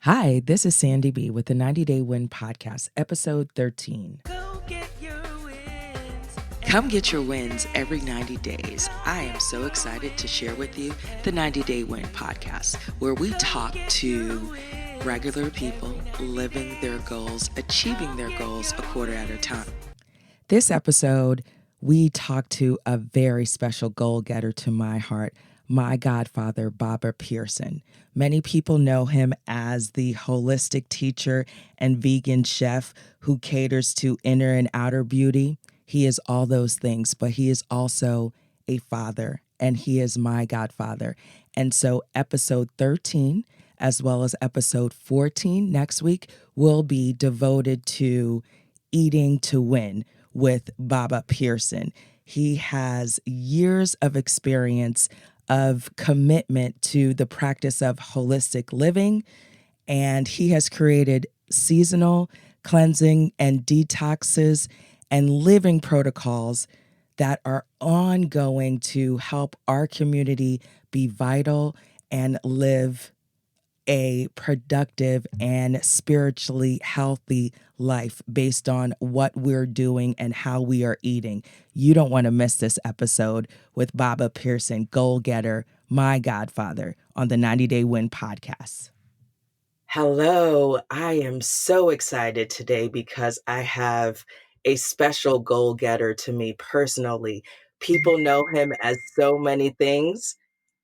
Hi, this is SandyB with the 90-Day Win Podcast, episode 13. Come get your wins every 90 days. I am so excited to share with you the 90-Day Win Podcast, where we talk to regular people living their goals, achieving their goals a quarter at a time. This episode, we talk to a very special goal getter to my heart, my godfather, Baba Pearson. Many people know him as the holistic teacher and vegan chef who caters to inner and outer beauty. He is all those things, but he is also a father, and he is my godfather. And so episode 13, as well as episode 14 next week, will be devoted to eating to win with Baba Pearson. He has years of experience of commitment to the practice of holistic living, and he has created seasonal cleansing and detoxes and living protocols that are ongoing to help our community be vital and live a productive and spiritually healthy life based on what we're doing and how we are eating. You don't want to miss this episode with Baba Pearson, goal getter, my godfather, on the 90-Day Win Podcast. Hello, I am so excited today because I have a special goal getter to me personally. People know him as so many things.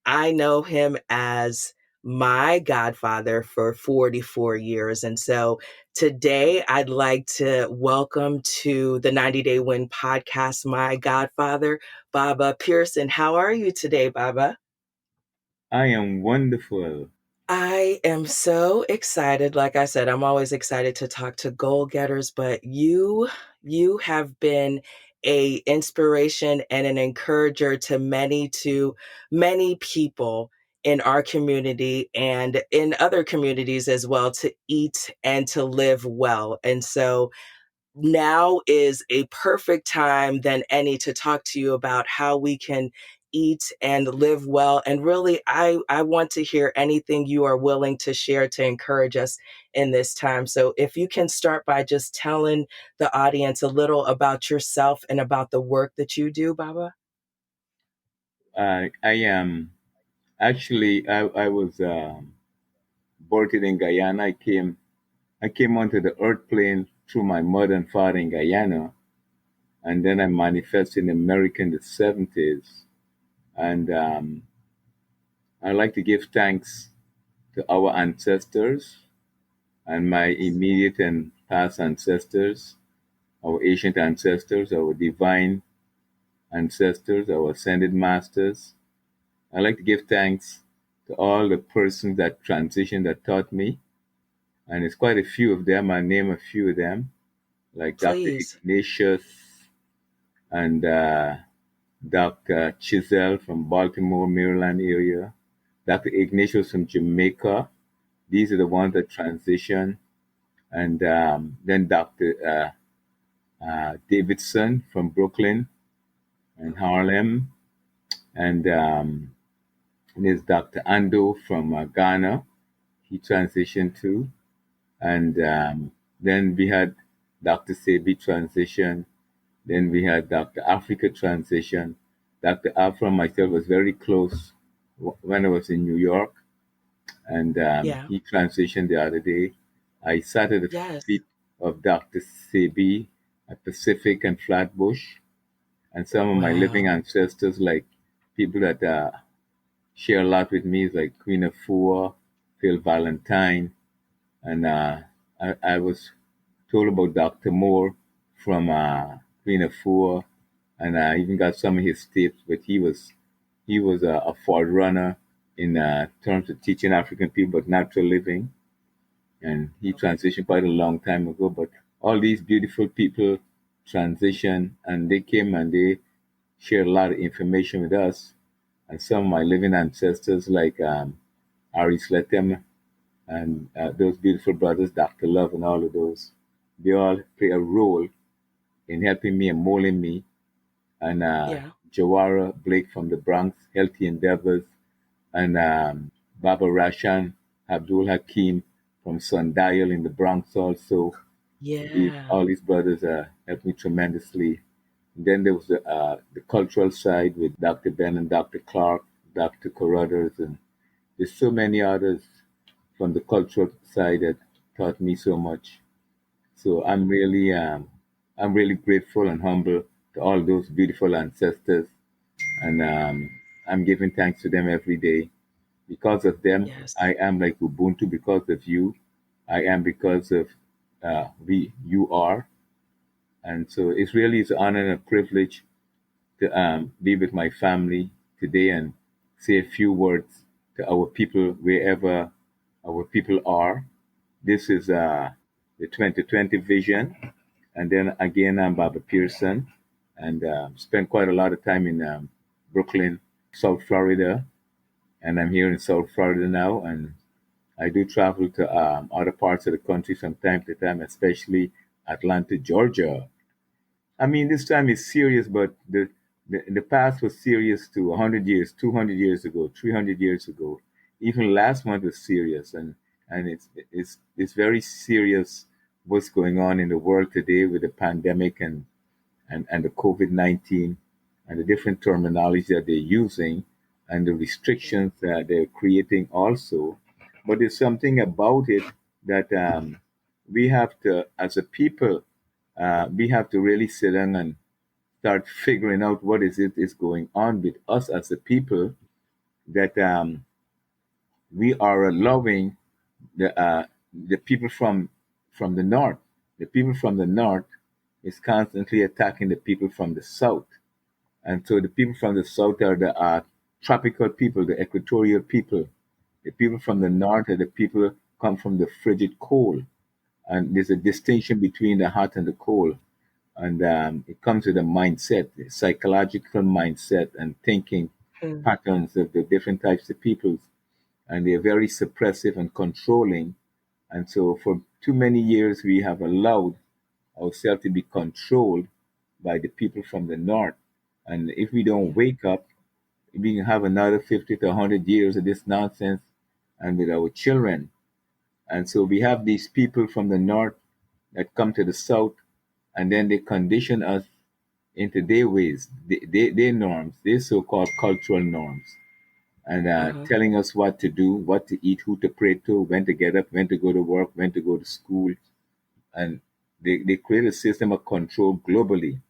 I know him as my godfather for 44 years. And so today I'd like to welcome to the 90-Day Win Podcast, my godfather, Baba Pearson. How are you today, Baba? I am wonderful. I am so excited. Like I said, I'm always excited to talk to goal getters, but you have been a inspiration and an encourager to many people in our community and in other communities as well to eat and to live well. And so now is a perfect time than any to talk to you about how we can eat and live well. And really, I want to hear anything you are willing to share to encourage us in this time. So if you can start by just telling the audience a little about yourself and about the work that you do, Baba. I am actually I was born in Guyana. I came onto the earth plane through my mother and father in Guyana, and then I manifested in America in the 70s. And I like to give thanks to our ancestors and my immediate and past ancestors, our ancient ancestors, our divine ancestors, our ascended masters. I like to give thanks to all the persons that transitioned that taught me, and it's quite a few of them. I name a few of them, like Dr. Please. Ignatius and Dr. Chisel from Baltimore, Maryland area, Dr. Ignatius from Jamaica. These are the ones that transitioned, and then Dr. Davidson from Brooklyn and Harlem, and there's Dr. Ando from Ghana. He transitioned too. And then we had Dr. Sebi transition. Then we had Dr. Africa transition. Dr. Afra and myself was very close when I was in New York, and Yeah. he transitioned the other day. I sat at the Yes. feet of Dr. Sebi at Pacific and Flatbush, and some of my living Wow. ancestors, like people that share a lot with me, is like Queen Afua, Phil Valentine, and I was told about Dr. Moore from Queen Afua, and I even got some of his tips. But he was a forerunner in terms of teaching African people about natural living, and he transitioned quite a long time ago. But all these beautiful people transitioned, and they came and they shared a lot of information with us. And some of my living ancestors, like Ari Sletem and those beautiful brothers, Dr. Love, and all of those, they all play a role in helping me and molding me. And Yeah. Jawara Blake from the Bronx, Healthy Endeavors, and Baba Rashan, Abdul Hakim, from Sundial in the Bronx also. Yeah. All these brothers helped me tremendously. Then there was the cultural side with Dr. Ben and Dr. Clark, Dr. Carruthers, and there's so many others from the cultural side that taught me so much. So I'm really grateful and humble to all those beautiful ancestors, and I'm giving thanks to them every day. Because of them, Yes. I am like Ubuntu. Because of you, I am because of you are, and so it's really an honor and a privilege to be with my family today and say a few words to our people wherever our people are. This is the 2020 vision. And then again, I'm Baba Pearson and spent quite a lot of time in Brooklyn, South Florida. And I'm here in South Florida now. And I do travel to other parts of the country from time to time, especially Atlanta, Georgia. I mean, this time is serious, but the past was serious too. 100 years, 200 years ago, 300 years ago, even last month was serious, and it's very serious what's going on in the world today with the pandemic and the COVID-19 and the different terminology that they're using and the restrictions that they're creating also. But there's something about it that we have to, as a people, we have to really sit down and start figuring out what is going on with us as a people that we are allowing the people from the north. The people from the north is constantly attacking the people from the south, and so the people from the south are the tropical people, the equatorial people. The people from the north are the people come from the frigid cold, and there's a distinction between the hot and the cold. And it comes with a mindset, a psychological mindset, and thinking Mm. patterns of the different types of peoples, and they're very suppressive and controlling. And so, for too many years, we have allowed ourselves to be controlled by the people from the north. And if we don't Yeah. wake up, we can have another 50 to 100 years of this nonsense and with our children. And so, we have these people from the north that come to the south, and then they condition us into their ways, their norms, their so-called cultural norms, and Uh-huh. telling us what to do, what to eat, who to pray to, when to get up, when to go to work, when to go to school, and they create a system of control globally,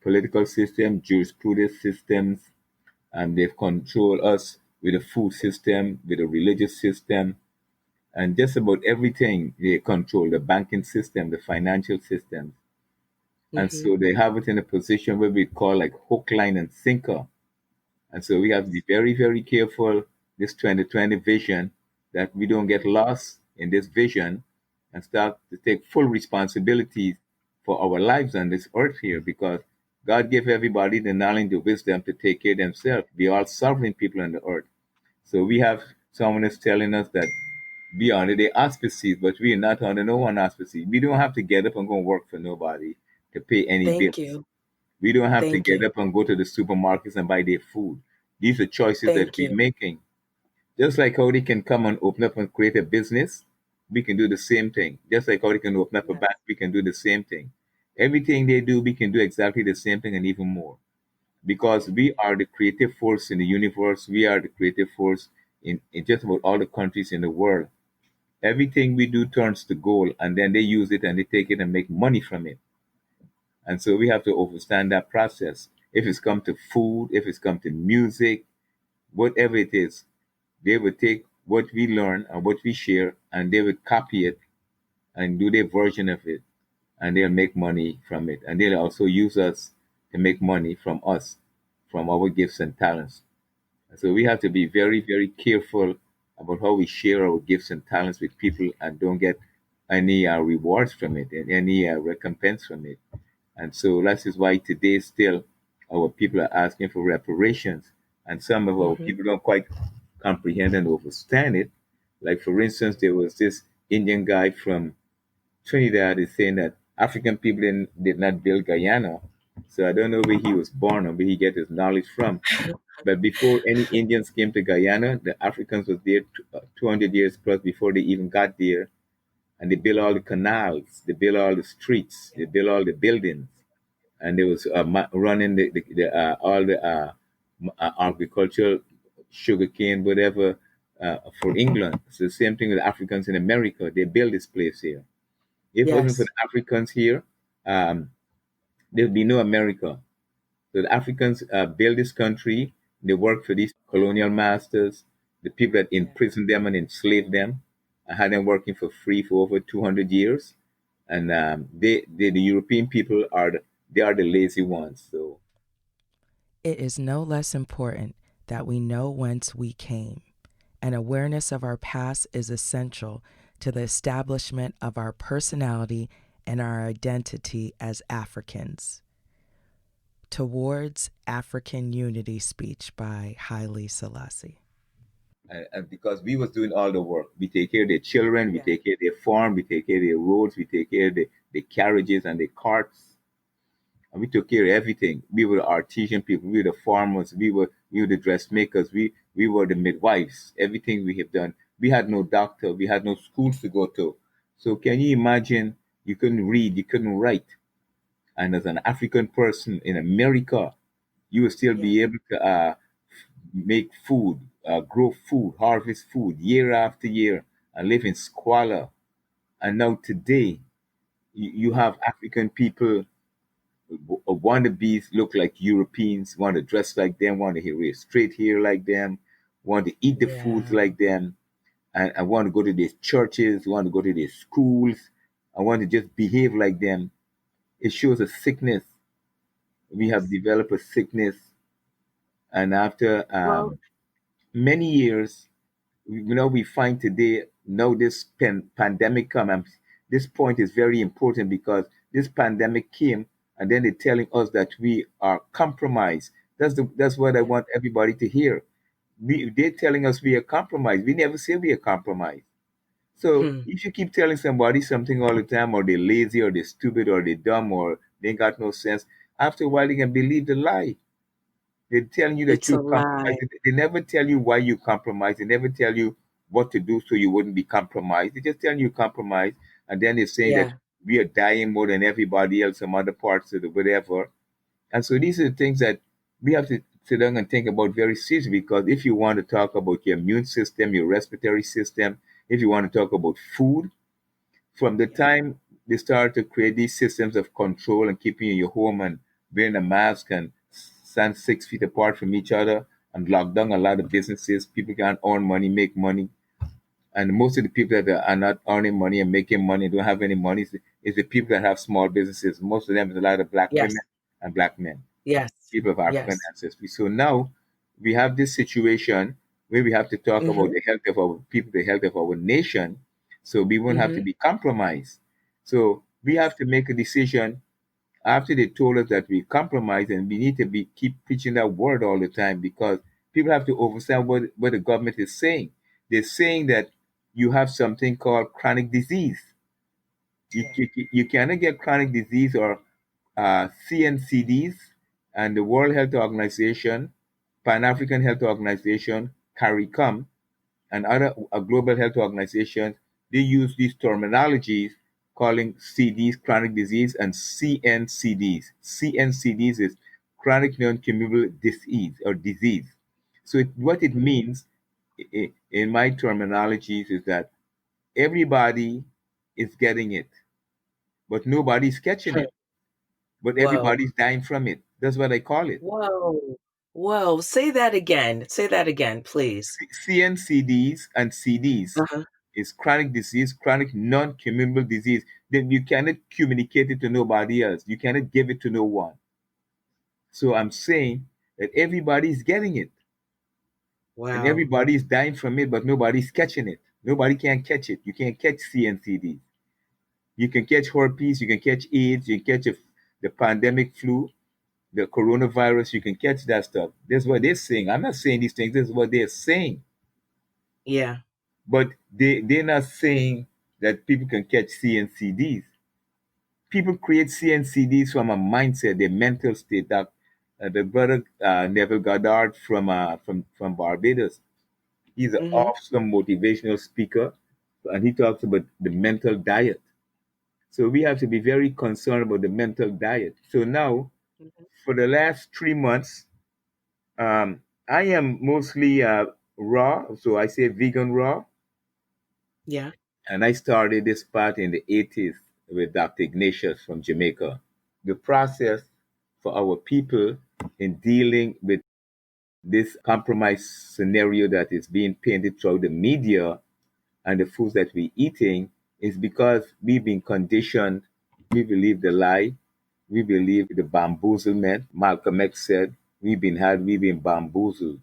political system, jurisprudence systems, and they've controlled us with a food system, with a religious system, and just about everything they control, the banking system, the financial system. And Mm-hmm. so they have it in a position where we call like hook, line, and sinker. And so we have to be very, very careful this 2020 vision that we don't get lost in this vision and start to take full responsibility for our lives on this earth here because God gave everybody the knowledge and wisdom to take care of themselves. We are all sovereign people on the earth. So we have someone is telling us that be under the auspices, but we are not under no one auspices. We don't have to get up and go and work for nobody to pay any Thank bills. you. We don't have to Thank get you. up and go to the supermarkets and buy their food. These are choices that Thank we're you. making. Just like how they can come and open up and create a business, we can do the same thing. Just like how they can open up a Yes. bank, we can do the same thing. Everything they do, we can do exactly the same thing and even more. Because we Mhm. are the creative force in the universe. We are the creative force in just about all the countries in the world. Everything we do turns to gold, and then they use it and they take it and make money from it. And so we have to understand that process. If it's come to food, if it's come to music, whatever it is, they would take what we learn and what we share and they would copy it and do their version of it and they'll make money from it. And they'll also use us to make money from us, from our gifts and talents. So we have to be very, very careful about how we share our gifts and talents with people and don't get any rewards from it and any recompense from it. And so that is why today still our people are asking for reparations. And some of our Mhm. people don't quite comprehend and understand it. Like for instance, there was this Indian guy from Trinidad is saying that African people did not build Guyana. So I don't know where he was born or where he get his knowledge from. But before any Indians came to Guyana, the Africans was there 200 years plus before they even got there. And they built all the canals, they built all the streets, they built all the buildings. And they was running all the agricultural, sugarcane, whatever, for England. It's the same thing with Africans in America. They built this place here. If it wasn't for Yes. the Africans here, um, there'd be no America. So the Africans built this country. They worked for these colonial masters, the people that Yeah. imprisoned them and enslaved them. I had them working for free for over 200 years. And the European people they are the lazy ones. So It is no less important that we know whence we came. An awareness of our past is essential to the establishment of our personality and our identity as Africans. Towards African Unity speech by Haile Selassie. and because we was doing all the work, we take care of their children, we Yeah. take care of their farm, we take care of their roads, we take care of the carriages and the carts, and we took care of everything. We were the artisan people, we were the farmers, we were the dressmakers, we were the midwives. Everything we have done. We had no doctor, we had no schools to go to. So can you imagine? You couldn't read, you couldn't write, and as an African person in America, you will still Yeah. be able to make food, grow food, harvest food year after year, and live in squalor. And now today, you Yeah. have African people wannabes look like Europeans, want to dress like them, want to wear straight hair like them, want to eat the foods Yeah. like them, and want to go to these churches, want to go to these schools, and want to just behave like them. It shows a sickness. We have Yes. developed a sickness, and after Well, many years, we find today, now this pandemic come, and this point is very important because this pandemic came, and then they're telling us that we are compromised. That's what I yeah. want everybody to hear. They're telling us we are compromised. We never say we are compromised. So Hmm. if you keep telling somebody something all the time, or they're lazy, or they're stupid, or they're dumb, or they ain't got no sense, after a while they can believe the lie. They're telling you that It's a you compromise. lie. They never tell you why you compromise. They never tell you what to do so you wouldn't be compromised. They just tell you compromise, and then they're saying that Yeah. we are dying more than everybody else, some other parts of the whatever. And so these are the things that we have to sit down and think about very seriously. Because if you want to talk about your immune system, your respiratory system, if you want to talk about food, from the Yeah. time they start to create these systems of control and keeping you in your home and wearing a mask and stand 6 feet apart from each other and lock down a lot of businesses, people can't earn money, make money. And most of the people that are not earning money and making money, don't have any money, is the people that have small businesses. Most of them is a lot of black women Yes. and black men, Yes. people of African Yes. ancestry. So now we have this situation where we have to talk about Mm-hmm. the health of our people, the health of our nation, so we won't have to Mm-hmm. be compromised. So we have Yes. to make a decision after they told us that we compromise, and we need to be keep preaching that word all the time because people have to understand what the government is saying. They're saying that you have something called chronic disease. Yeah. You cannot get chronic disease or CNCDs, and the World Health Organization, Pan African Health Organization, CARICOM, and other global health organizations, they use these terminologies calling CDs chronic disease and CNCDs. CNCDs is chronic non-communicable disease or disease. So what it Mm-hmm. means in my terminologies is that everybody is getting it, but nobody's catching it. But Whoa. everybody's dying from it. That's what I call it. Whoa. Whoa. Say that again. Say that again, please. CNCDs and CDs Uh-huh. is chronic disease, chronic non-communicable disease. Then you cannot communicate it to nobody else. You cannot give it to no one. So I'm saying that everybody's getting it, and Wow. everybody's dying from it, but nobody's catching it. Nobody can catch it. You can't catch CNCD. You can catch herpes. You can catch AIDS. You can catch the pandemic flu, the coronavirus. You can catch that stuff. That's what they're saying. I'm not saying these things. This is what they're saying. Yeah. But they're not saying that people can catch CNCDs. People create CNCDs from a mindset, their mental state. That the brother Neville Goddard from Barbados. He's an Mm-hmm. awesome motivational speaker, and he talks about the mental diet. So we have to be very concerned about the mental diet. So now, Hmm. for the last 3 months, I am mostly raw. So I say vegan raw, Yeah. and I started this part in the 80s with Dr. Ignatius from Jamaica. The process for our people in dealing with this compromise scenario that is being painted throughout the media and the foods that we're eating is because we've been conditioned. We believe the lie. We believe the bamboozlement. Malcolm X said, we've been bamboozled.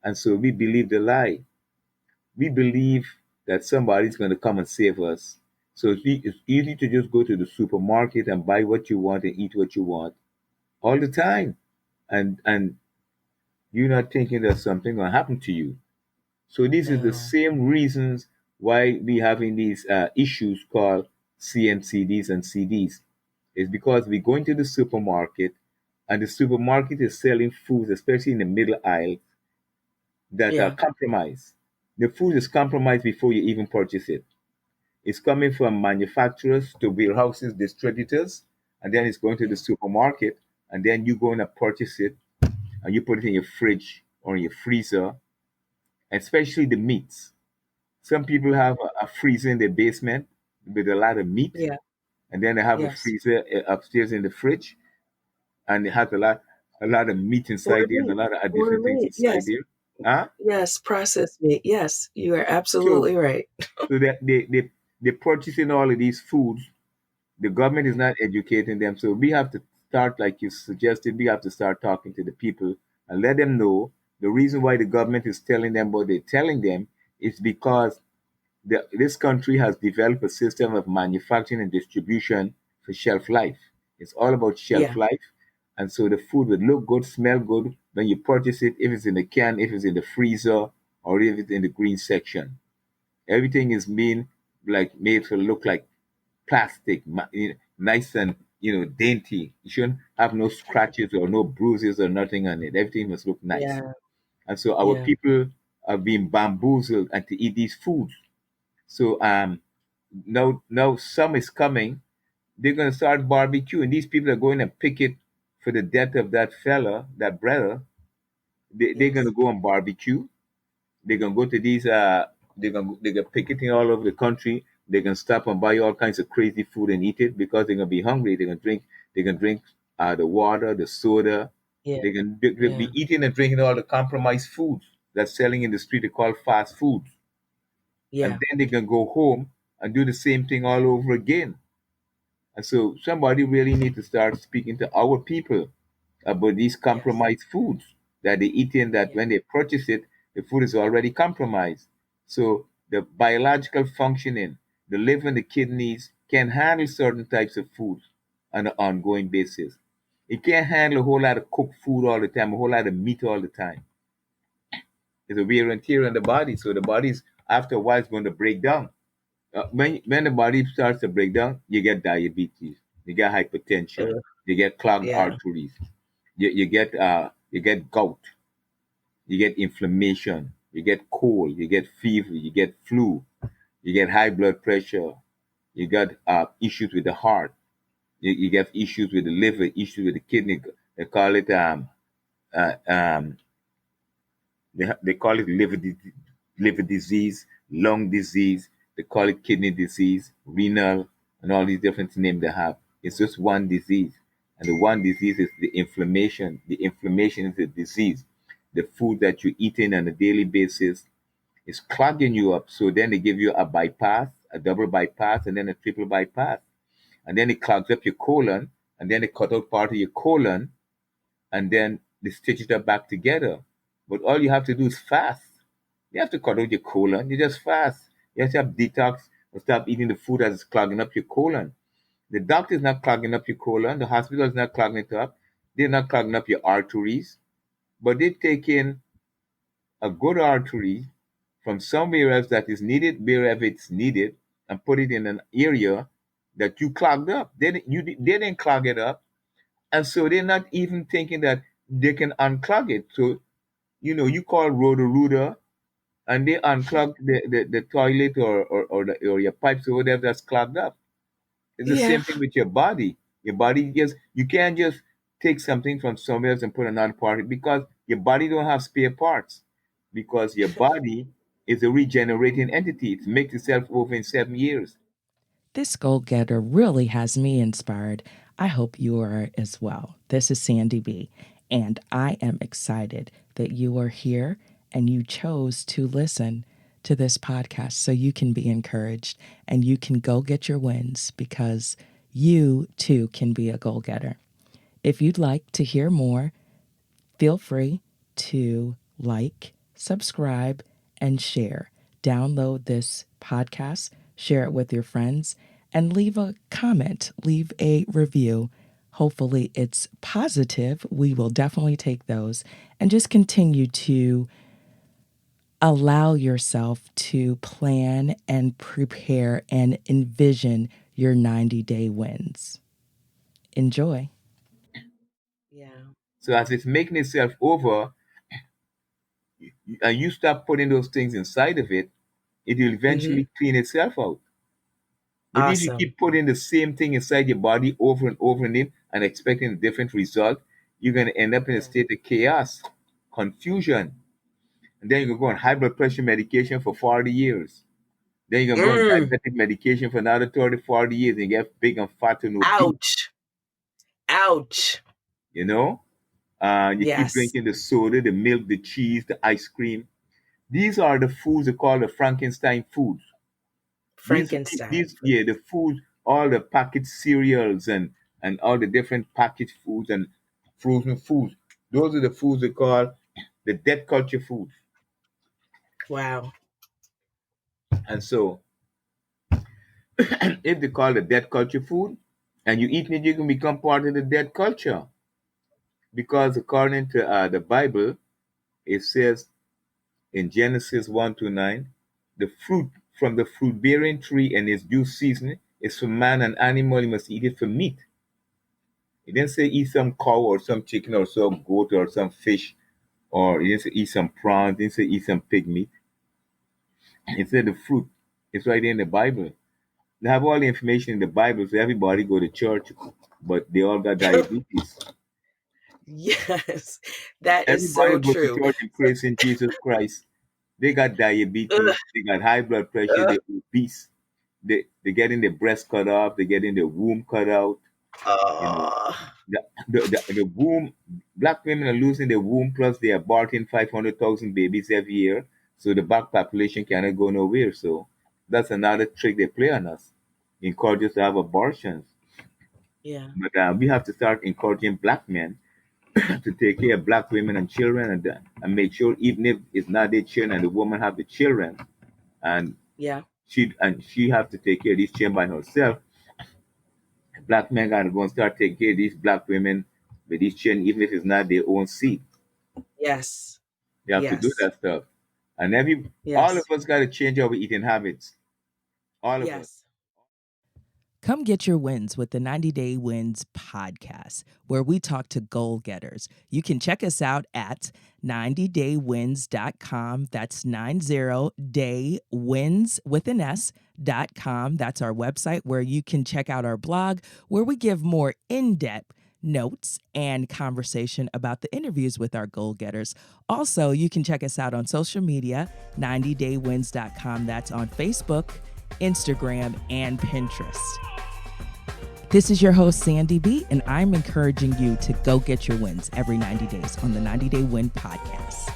And so we believe the lie. We believe that somebody's going to come and save us. So it's easy to just go to the supermarket and buy what you want and eat what you want all the time. And you're not thinking that something going to happen to you. So this is the No. same reasons why we having these issues called CNCDs and CDs. It's because we go into the supermarket and the supermarket is selling foods, especially in the middle aisle, that are Yeah. compromised. The food is compromised before you even purchase it. It's coming from manufacturers to warehouses, distributors, and then it's going to the Yeah. supermarket, and then you go and purchase it, and you put it in your fridge or in your freezer, especially the meats. Some people Hmm. have a freezer in their basement with a lot of meat, Yeah. and then they have a Yes. freezer upstairs in the fridge, and it has a lot of meat More inside there and a meat. lot of More different things meat. inside Yes. there. Huh? Yes. Processed meat. Yes. You are So absolutely right. so that they're purchasing all of these foods. The government is Hmm. not educating them. So we have to start, like you suggested, we have to start talking to the people and let them know the reason why the government is telling them what they're telling them is because this country has developed a system of manufacturing and distribution for shelf life. It's all about shelf Yeah. life. And so the food would look good, smell good when you purchase it, if it's in the can, if it's in the freezer, or if it's in the green section. Everything is being like made to look like plastic, nice and dainty. You shouldn't have no scratches or no bruises or nothing on it. Everything must look nice. Yeah. And so our Yeah. people are being bamboozled and to eat these foods. So now summer is coming. They're gonna start barbecue, and these people are going to pick it for the death of that fella, that brother. They're gonna Yes. go on barbecue. They're gonna go to these they're gonna picketing all over the country. They can stop and buy all kinds of crazy food and eat it because they're gonna be hungry. They can drink the water, the soda. Yeah. They'll Yeah. be eating and drinking all the compromised foods that's selling in the street. They call fast food, and Yeah. then they can go home and do the same thing all over again. And so somebody really need to start speaking to our people about these Yes. compromised foods that they eat in, that Yeah. when they purchase it, the food is already compromised. So the biological functioning, the liver and the kidneys can handle certain types of foods on an ongoing basis. It can't handle a whole lot of cooked food all the time, a whole lot of meat all the time. It's a wear and tear on the body. So the body's after a while is going to break down. When the body starts to break down, you get diabetes, you get hypertension, Uh, you get clogged yeah. arteries, you get gout, you get inflammation, you get cold, you get fever, you get flu, you get high blood pressure, you got issues with the heart, you get issues with the liver, issues with the kidney. They call it uh, um, they call it liver disease, lung disease. They call it kidney disease, renal, and all these different names they have. It's just one disease, and the one disease is the inflammation. The inflammation is the disease. The food that you're eating on a daily basis is clogging you up. So then they give you a bypass, a double bypass, and then a triple bypass, and then it clogs up your colon, and then they cut out part of your colon, and then they stitch it up back together. But all you have to do is fast. You have to cut out your colon. You just fast. You have to have detox and stop eating the food that is clogging up your colon. The doctor is not clogging up your colon. The hospital is not clogging it up. They're not clogging up your arteries. But they take in a good artery from somewhere else that is needed, wherever it's needed, and put it in an area that you clogged up. They didn't clog it up. And so they're not even thinking that they can unclog it. So, you call Roto-Rooter and they unclog the toilet or your pipes or whatever that's clogged up. It's the Yeah. same thing with your body. Your body you can't just take something from somewhere else and put another part because your body don't have spare parts because your body is a regenerating entity. It makes itself over in 7 years. This goal getter really has me inspired. I hope you are as well. This is SandyB, and I am excited that you are here and you chose to listen to this podcast so you can be encouraged and you can go get your wins because you too can be a goal getter. If you'd like to hear more, feel free to like, subscribe, and share. Download this podcast, share it with your friends, and leave a comment, leave a review. Hopefully, it's positive. We will definitely take those and just continue to allow yourself to plan and prepare and envision your 90-day wins. Enjoy. Yeah. So as it's making itself over, and you start putting those things inside of it, it will Mm-hmm. eventually clean itself out. But if you Awesome. keep putting the same thing inside your body over and over again and expecting a different result, you're going to end up in a Yeah. state of chaos, confusion. And then you're going to go on high blood pressure medication for 40 years. Then you're going to go on Mm. diabetic medication for another 30, 40 years and you get big and fat and obese, Ouch. Ouch. you know? You keep Yes. drinking the soda, the milk, the cheese, the ice cream. These are the foods they call the Frankenstein foods. These, Frankenstein these, yeah, food. the food, all the packaged cereals and all the different packaged foods and frozen foods. Those are the foods they call the dead culture foods. Wow. And so, if they call the dead culture food, and you eat it, you can become part of the dead culture. Because according to the Bible, it says in Genesis 1 to 9, the fruit from the fruit bearing tree and its due season is for man and animal, you must eat it for meat. It didn't say eat some cow or some chicken or some goat or some fish, or it didn't say eat some prawns, it didn't say eat some pig meat. It said the fruit. It's right there in the Bible. They have all the information in the Bible, so everybody go to church, but they all got diabetes. Yes. That is so Everybody goes to true. church and praise in Jesus Christ. They got diabetes, Ugh. they got high blood pressure, Ugh. they're obese, they getting their breast cut off, they're getting their womb cut out, you know. Oh. The womb, black women are losing their womb, plus they are aborting 500,000 babies every year. So the black population cannot go nowhere. So that's another trick they play on us, encourage us to have abortions. Yeah. But we have to start encouraging black men to take care of black women and children and make sure even if it's not their children and the woman have the children and Yeah. she have to take care of these children by herself. Black men gotta go and start taking care of these black women with these children, even if it's not their own seed. Yes. They have to do Yes. that stuff. And all of Yes. us gotta change our eating habits. All of us. Yes. Come get your wins with the 90 Day Wins podcast, where we talk to goal getters. You can check us out at 90daywins.com. That's 90daywins with an S.com. That's our website where you can check out our blog, where we give more in-depth notes and conversation about the interviews with our goal getters. Also, you can check us out on social media, 90daywins.com. That's on Facebook, Instagram, and Pinterest. This is your host, SandyB, and I'm encouraging you to go get your wins every 90 days on the 90 Day Win podcast.